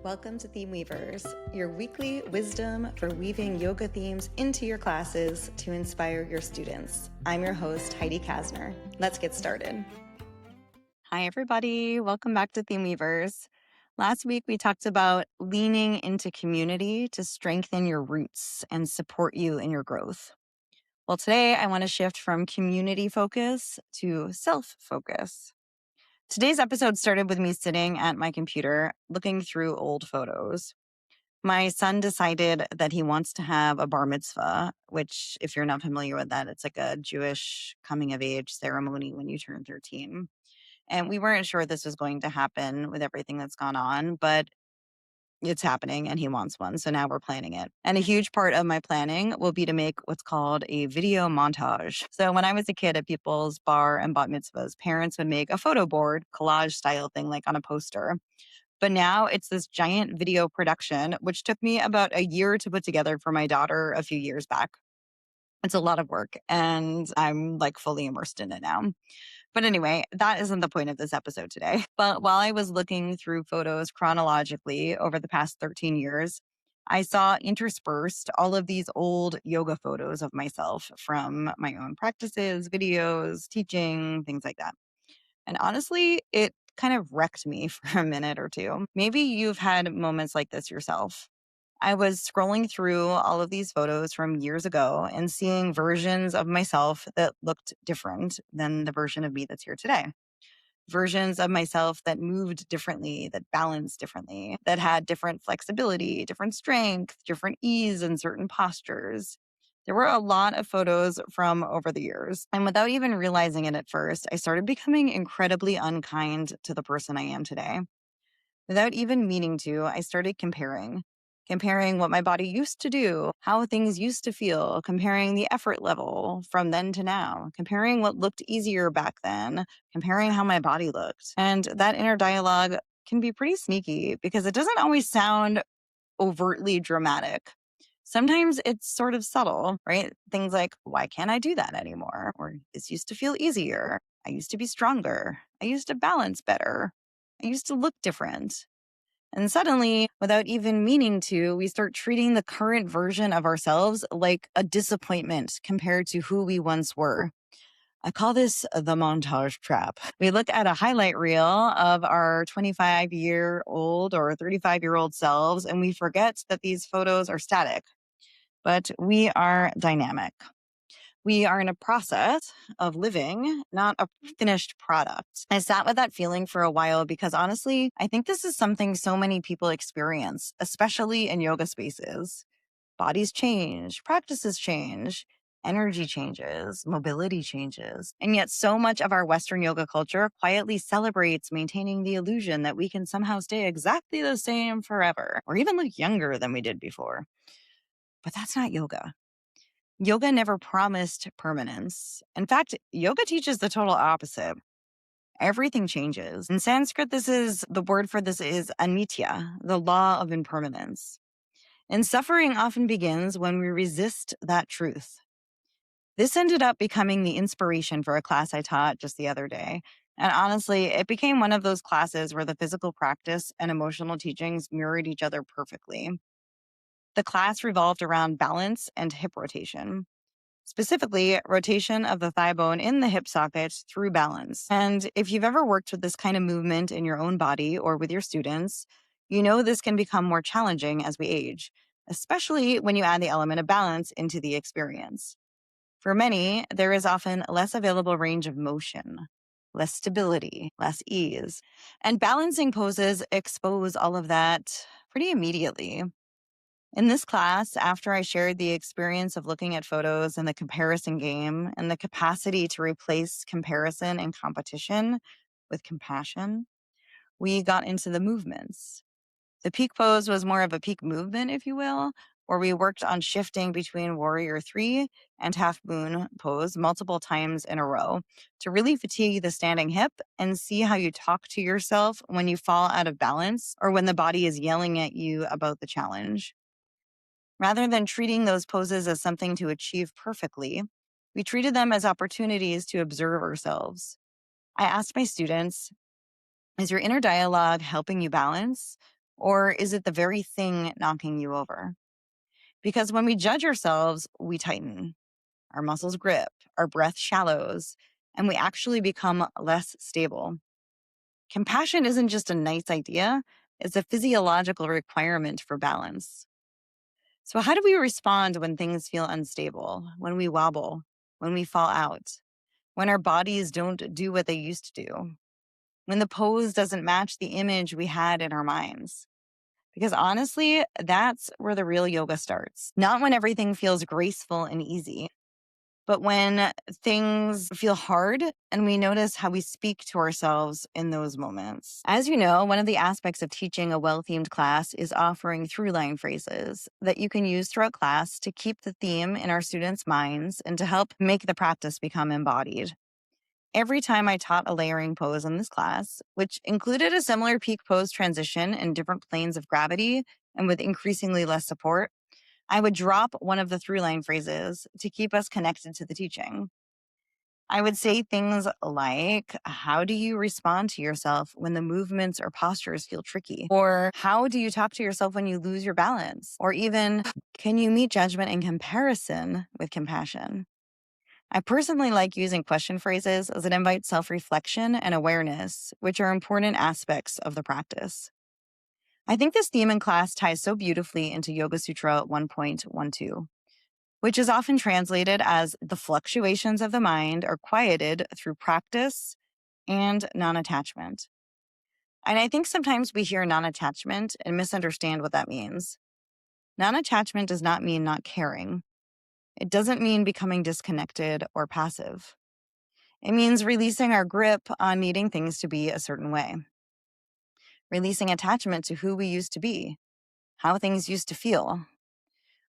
Welcome to Theme Weavers, your weekly wisdom for weaving yoga themes into your classes to inspire your students. I'm your host, Heidi Kasner. Let's get started. Hi, everybody. Welcome back to Theme Weavers. Last week, we talked about leaning into community to strengthen your roots and support you in your growth. Well, today, I want to shift from community focus to self-focus. Today's episode started with me sitting at my computer looking through old photos. My son decided that he wants to have a bar mitzvah, which, if you're not familiar with that, it's like a Jewish coming of age ceremony when you turn 13. And we weren't sure this was going to happen with everything that's gone on, but it's happening and he wants one. So now we're planning it. And a huge part of my planning will be to make what's called a video montage. So when I was a kid at people's bar and bat mitzvahs, parents would make a photo board, collage style thing like on a poster. But now it's this giant video production, which took me about a year to put together for my daughter a few years back. It's a lot of work and I'm like fully immersed in it now. But anyway, that isn't the point of this episode today. But while I was looking through photos chronologically over the past 13 years, I saw interspersed all of these old yoga photos of myself from my own practices, videos, teaching, things like that. And honestly, it kind of wrecked me for a minute or two. Maybe you've had moments like this yourself. I was scrolling through all of these photos from years ago and seeing versions of myself that looked different than the version of me that's here today. Versions of myself that moved differently, that balanced differently, that had different flexibility, different strength, different ease in certain postures. There were a lot of photos from over the years. And without even realizing it at first, I started becoming incredibly unkind to the person I am today. Without even meaning to, I started comparing what my body used to do, how things used to feel, comparing the effort level from then to now, comparing what looked easier back then, comparing how my body looked. And that inner dialogue can be pretty sneaky because it doesn't always sound overtly dramatic. Sometimes it's sort of subtle, right? Things like, why can't I do that anymore? Or this used to feel easier. I used to be stronger. I used to balance better. I used to look different. And suddenly, without even meaning to, we start treating the current version of ourselves like a disappointment compared to who we once were. I call this the montage trap. We look at a highlight reel of our 25-year-old or 35-year-old selves, and we forget that these photos are static, but we are dynamic. We are in a process of living, not a finished product. I sat with that feeling for a while because honestly, I think this is something so many people experience, especially in yoga spaces. Bodies change, practices change, energy changes, mobility changes. And yet so much of our Western yoga culture quietly celebrates maintaining the illusion that we can somehow stay exactly the same forever, or even look younger than we did before. But that's not yoga. Yoga never promised permanence. In fact, yoga teaches the total opposite. Everything changes. In Sanskrit, the word for this is anitya, the law of impermanence. And suffering often begins when we resist that truth. This ended up becoming the inspiration for a class I taught just the other day. And honestly, it became one of those classes where the physical practice and emotional teachings mirrored each other perfectly. The class revolved around balance and hip rotation. Specifically, rotation of the thigh bone in the hip socket through balance. And if you've ever worked with this kind of movement in your own body or with your students, you know this can become more challenging as we age, especially when you add the element of balance into the experience. For many, there is often less available range of motion, less stability, less ease. And balancing poses expose all of that pretty immediately. In this class, after I shared the experience of looking at photos and the comparison game and the capacity to replace comparison and competition with compassion, we got into the movements. The peak pose was more of a peak movement, if you will, where we worked on shifting between warrior 3 and half moon pose multiple times in a row to really fatigue the standing hip and see how you talk to yourself when you fall out of balance or when the body is yelling at you about the challenge. Rather than treating those poses as something to achieve perfectly, we treated them as opportunities to observe ourselves. I asked my students, is your inner dialogue helping you balance? Or is it the very thing knocking you over? Because when we judge ourselves, we tighten, our muscles grip, our breath shallows, and we actually become less stable. Compassion isn't just a nice idea, it's a physiological requirement for balance. So, how do we respond when things feel unstable, when we wobble, when we fall out, when our bodies don't do what they used to do, when the pose doesn't match the image we had in our minds? Because honestly, that's where the real yoga starts. Not when everything feels graceful and easy, but when things feel hard and we notice how we speak to ourselves in those moments. As you know, one of the aspects of teaching a well-themed class is offering through-line phrases that you can use throughout class to keep the theme in our students' minds and to help make the practice become embodied. Every time I taught a layering pose in this class, which included a similar peak pose transition in different planes of gravity and with increasingly less support, I would drop one of the through-line phrases to keep us connected to the teaching. I would say things like, how do you respond to yourself when the movements or postures feel tricky? Or how do you talk to yourself when you lose your balance? Or even, can you meet judgment and comparison with compassion? I personally like using question phrases as it invites self-reflection and awareness, which are important aspects of the practice. I think this theme in class ties so beautifully into Yoga Sutra 1.12, which is often translated as the fluctuations of the mind are quieted through practice and non-attachment. And I think sometimes we hear non-attachment and misunderstand what that means. Non-attachment does not mean not caring. It doesn't mean becoming disconnected or passive. It means releasing our grip on needing things to be a certain way, releasing attachment to who we used to be, how things used to feel,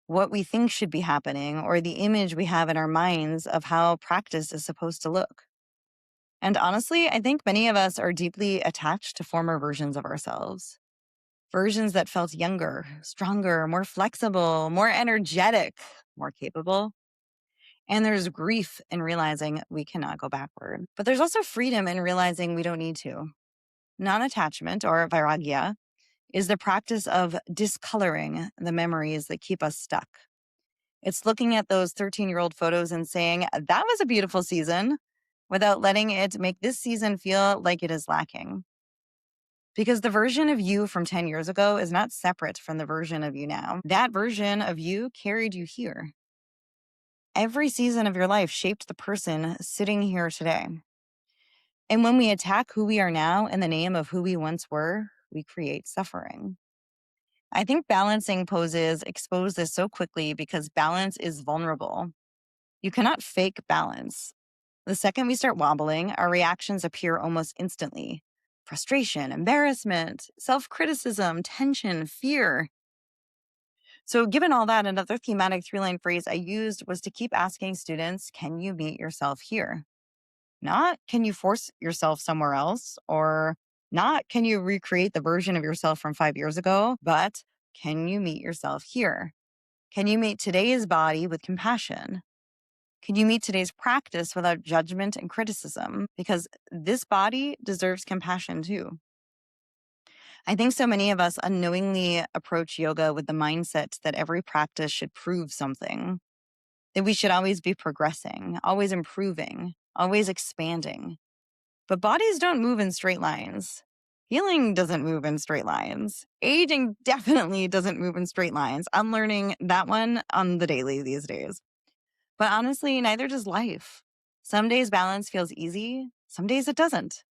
what we think should be happening, or the image we have in our minds of how practice is supposed to look. And honestly, I think many of us are deeply attached to former versions of ourselves, versions that felt younger, stronger, more flexible, more energetic, more capable. And there's grief in realizing we cannot go backward. But there's also freedom in realizing we don't need to. Non-attachment, or vairagya, is the practice of discoloring the memories that keep us stuck. It's looking at those 13-year-old photos and saying, that was a beautiful season, without letting it make this season feel like it is lacking. Because the version of you from 10 years ago is not separate from the version of you now. That version of you carried you here. Every season of your life shaped the person sitting here today. And when we attack who we are now in the name of who we once were, we create suffering. I think balancing poses expose this so quickly because balance is vulnerable. You cannot fake balance. The second we start wobbling, our reactions appear almost instantly. Frustration, embarrassment, self-criticism, tension, fear. So given all that, another thematic three-line phrase I used was to keep asking students, can you meet yourself here? Not, can you force yourself somewhere else? Or not, can you recreate the version of yourself from 5 years ago? But can you meet yourself here? Can you meet today's body with compassion? Can you meet today's practice without judgment and criticism? Because this body deserves compassion too. I think so many of us unknowingly approach yoga with the mindset that every practice should prove something, that we should always be progressing, always improving, always expanding. But bodies don't move in straight lines. Healing doesn't move in straight lines. Aging definitely doesn't move in straight lines. I'm learning that one on the daily these days. But honestly, neither does life. Some days balance feels easy, some days it doesn't.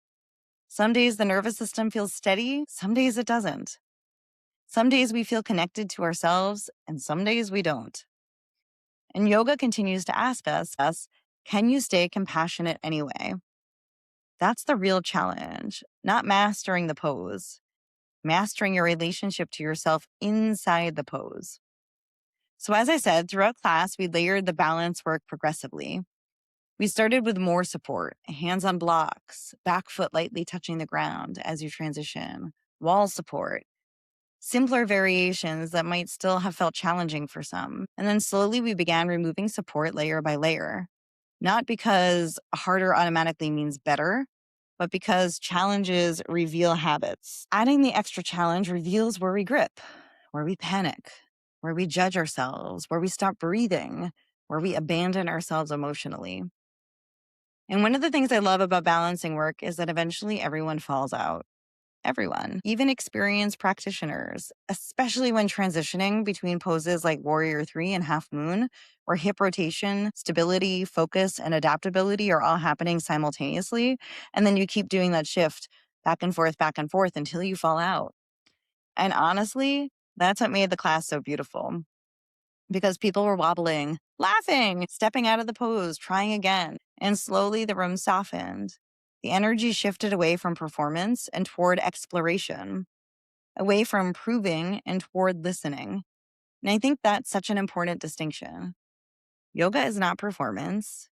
Some days the nervous system feels steady, some days it doesn't. Some days we feel connected to ourselves, and some days we don't. And yoga continues to ask us, can you stay compassionate anyway? That's the real challenge, not mastering the pose, mastering your relationship to yourself inside the pose. So as I said, throughout class, we layered the balance work progressively. We started with more support, hands on blocks, back foot lightly touching the ground as you transition, wall support, simpler variations that might still have felt challenging for some. And then slowly we began removing support layer by layer, not because harder automatically means better, but because challenges reveal habits. Adding the extra challenge reveals where we grip, where we panic, where we judge ourselves, where we stop breathing, where we abandon ourselves emotionally. And one of the things I love about balancing work is that eventually everyone falls out. Everyone, even experienced practitioners, especially when transitioning between poses like Warrior 3 and Half Moon, where hip rotation, stability, focus, and adaptability are all happening simultaneously. And then you keep doing that shift back and forth until you fall out. And honestly, that's what made the class so beautiful, because people were wobbling, laughing, stepping out of the pose, trying again. And slowly the room softened. The energy shifted away from performance and toward exploration, away from proving and toward listening. And I think that's such an important distinction. Yoga is not performance.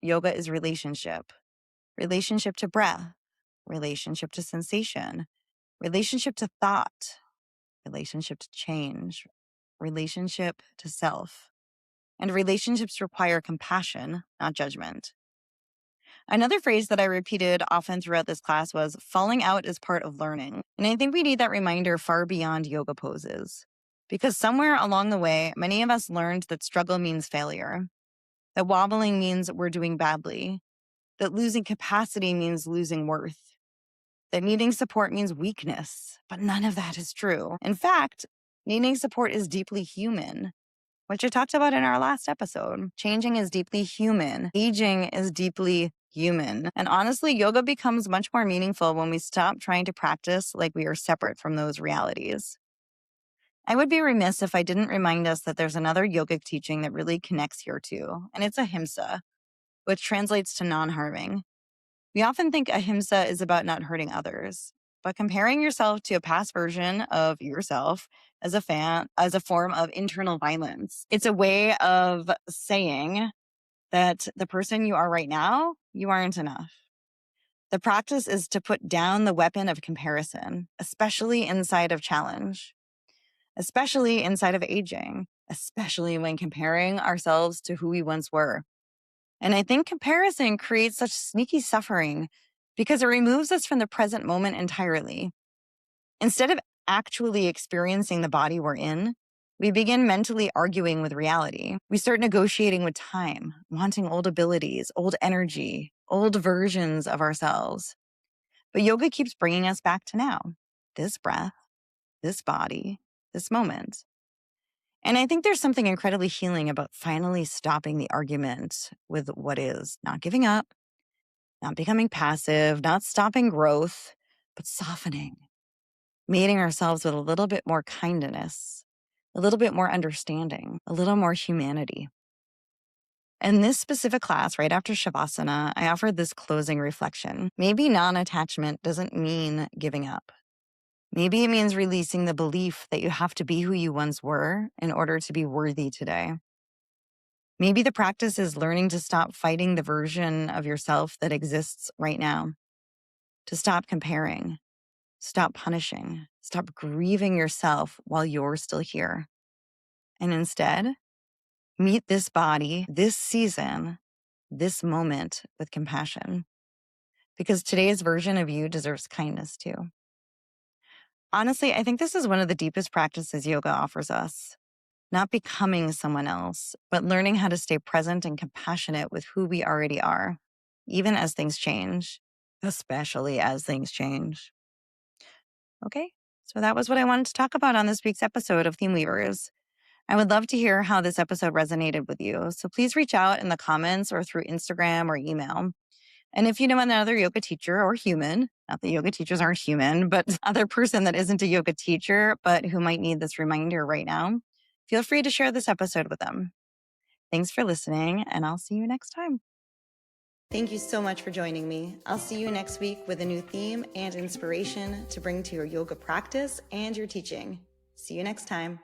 Yoga is relationship. Relationship to breath, relationship to sensation, relationship to thought, relationship to change, relationship to self. And relationships require compassion, not judgment. Another phrase that I repeated often throughout this class was falling out is part of learning. And I think we need that reminder far beyond yoga poses. Because somewhere along the way, many of us learned that struggle means failure, that wobbling means we're doing badly, that losing capacity means losing worth, that needing support means weakness. But none of that is true. In fact, needing support is deeply human, which I talked about in our last episode. Changing is deeply human. Aging is deeply human. And honestly, yoga becomes much more meaningful when we stop trying to practice like we are separate from those realities. I would be remiss if I didn't remind us that there's another yogic teaching that really connects here too, and it's ahimsa, which translates to non-harming. We often think ahimsa is about not hurting others, but comparing yourself to a past version of yourself as a form of internal violence. It's a way of saying that the person you are right now, you aren't enough. The practice is to put down the weapon of comparison, especially inside of challenge, especially inside of aging, especially when comparing ourselves to who we once were. And I think comparison creates such sneaky suffering because it removes us from the present moment entirely. Instead of actually experiencing the body we're in, we begin mentally arguing with reality. We start negotiating with time, wanting old abilities, old energy, old versions of ourselves. But yoga keeps bringing us back to now, this breath, this body, this moment. And I think there's something incredibly healing about finally stopping the argument with what is, not giving up, not becoming passive, not stopping growth, but softening, meeting ourselves with a little bit more kindness, a little bit more understanding, a little more humanity. In this specific class, right after Shavasana, I offered this closing reflection. Maybe non-attachment doesn't mean giving up. Maybe it means releasing the belief that you have to be who you once were in order to be worthy today. Maybe the practice is learning to stop fighting the version of yourself that exists right now, to stop comparing, stop punishing, stop grieving yourself while you're still here. And instead, meet this body, this season, this moment with compassion. Because today's version of you deserves kindness too. Honestly, I think this is one of the deepest practices yoga offers us. Not becoming someone else, but learning how to stay present and compassionate with who we already are, even as things change, especially as things change. Okay, so that was what I wanted to talk about on this week's episode of Theme Weavers. I would love to hear how this episode resonated with you, so please reach out in the comments or through Instagram or email. And if you know another yoga teacher or human, not that yoga teachers aren't human, but other person that isn't a yoga teacher, but who might need this reminder right now, feel free to share this episode with them. Thanks for listening, and I'll see you next time. Thank you so much for joining me. I'll see you next week with a new theme and inspiration to bring to your yoga practice and your teaching. See you next time.